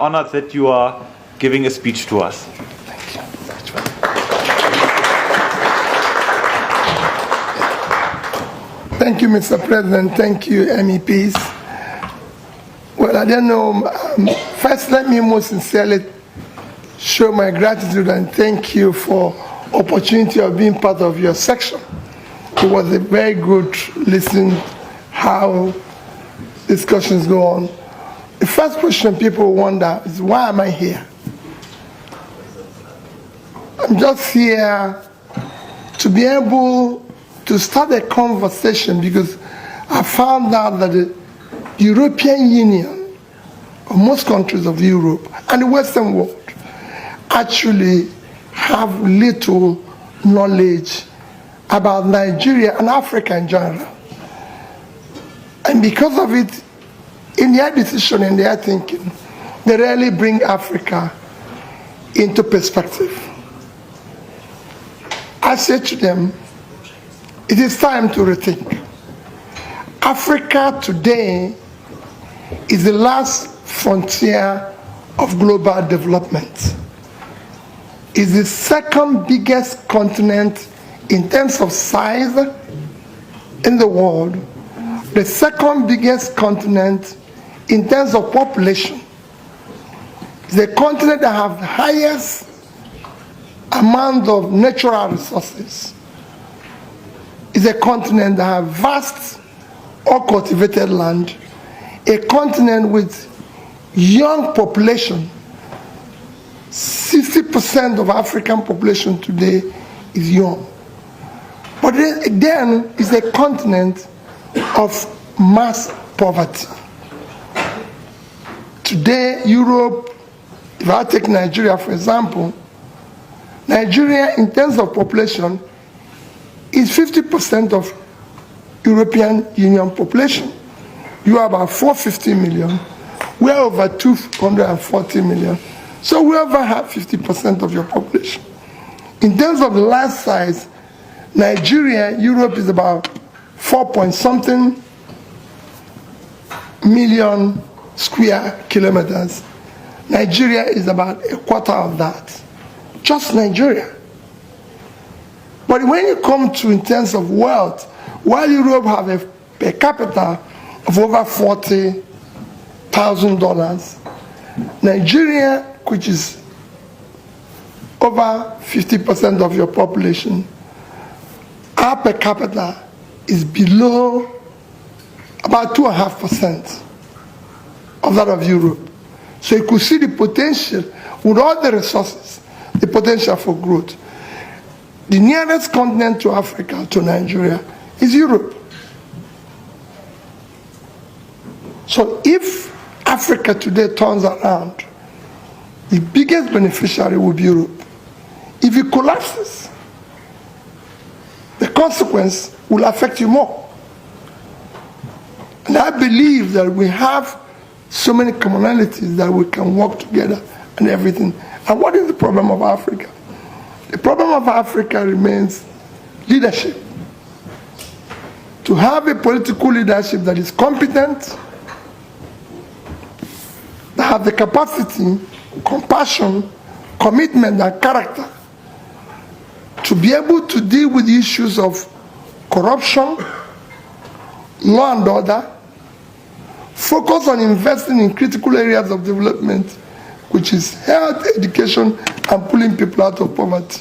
Honored that you are giving a speech to us. Thank you. Thank you, Mr. President. Thank you, MEPs. Well, I don't know. First, let me most sincerely show my gratitude and thank you for opportunity of being part of your section. It was a very good listen how discussions go on. The first question people wonder is, why am I here? I'm just here to be able to start a conversation because I found out that the European Union, or most countries of Europe and the Western world, actually have little knowledge about Nigeria and Africa in general. And because of it, in their decision and their thinking, they rarely bring Africa into perspective. I said to them, it is time to rethink. Africa today is the last frontier of global development. It's the second biggest continent in terms of size in the world, the second biggest continent in terms of population. It's a continent that has the highest amount of natural resources. It's a continent that has vast uncultivated land, a continent with young population. 60% of African population today is young. But then it's a continent of mass poverty. Today, Europe, if I take Nigeria for example, Nigeria in terms of population is 50% of European Union population. You are about 450 million. We are over 240 million. So we over have 50% of your population. In terms of land size, Nigeria, Europe is about 4-point-something million square kilometers. Nigeria is about a quarter of that. Just Nigeria. But when you come to in terms of wealth, while Europe have a per capita of over $40,000, Nigeria, which is over 50% of your population, our per capita is below about 2.5% of that of Europe. So you could see the potential, with all the resources, the potential for growth. The nearest continent to Africa, to Nigeria, is Europe. So if Africa today turns around, the biggest beneficiary will be Europe. If it collapses, the consequence will affect you more. And I believe that we have so many commonalities that we can work together and everything. And what is the problem of Africa? The problem of Africa remains leadership. To have a political leadership that is competent, that have the capacity, compassion, commitment, and character to be able to deal with issues of corruption, law and order, focus on investing in critical areas of development, which is health, education, and pulling people out of poverty.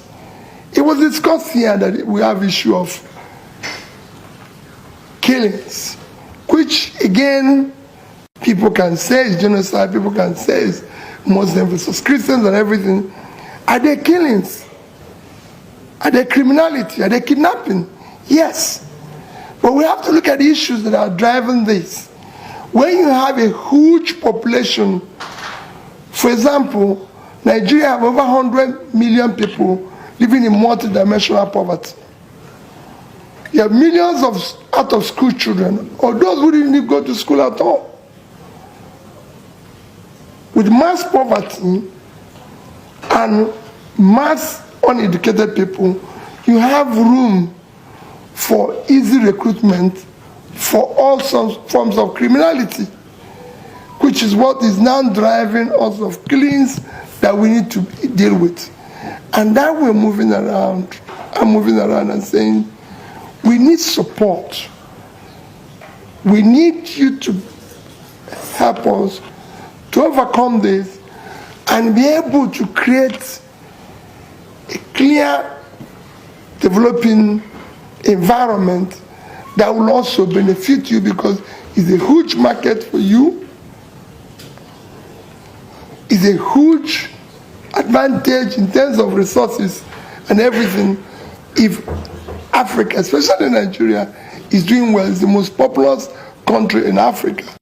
It was discussed here that we have issue of killings, which again, people can say is genocide, people can say is Muslims versus Christians and everything. Are there killings? Are there criminality? Are there kidnapping? Yes. But we have to look at the issues that are driving this. When you have a huge population, for example, Nigeria have over 100 million people living in multidimensional poverty. You have millions of out-of-school children, or those who didn't even go to school at all. With mass poverty and mass uneducated people, you have room for easy recruitment for all forms of criminality, which is what is now driving us of killings that we need to deal with. And that we're moving around, I'm moving around and saying, we need support. We need you to help us to overcome this and be able to create a clear developing environment that will also benefit you, because it's a huge market for you. It's a huge advantage in terms of resources and everything if Africa, especially Nigeria, is doing well. It's the most populous country in Africa.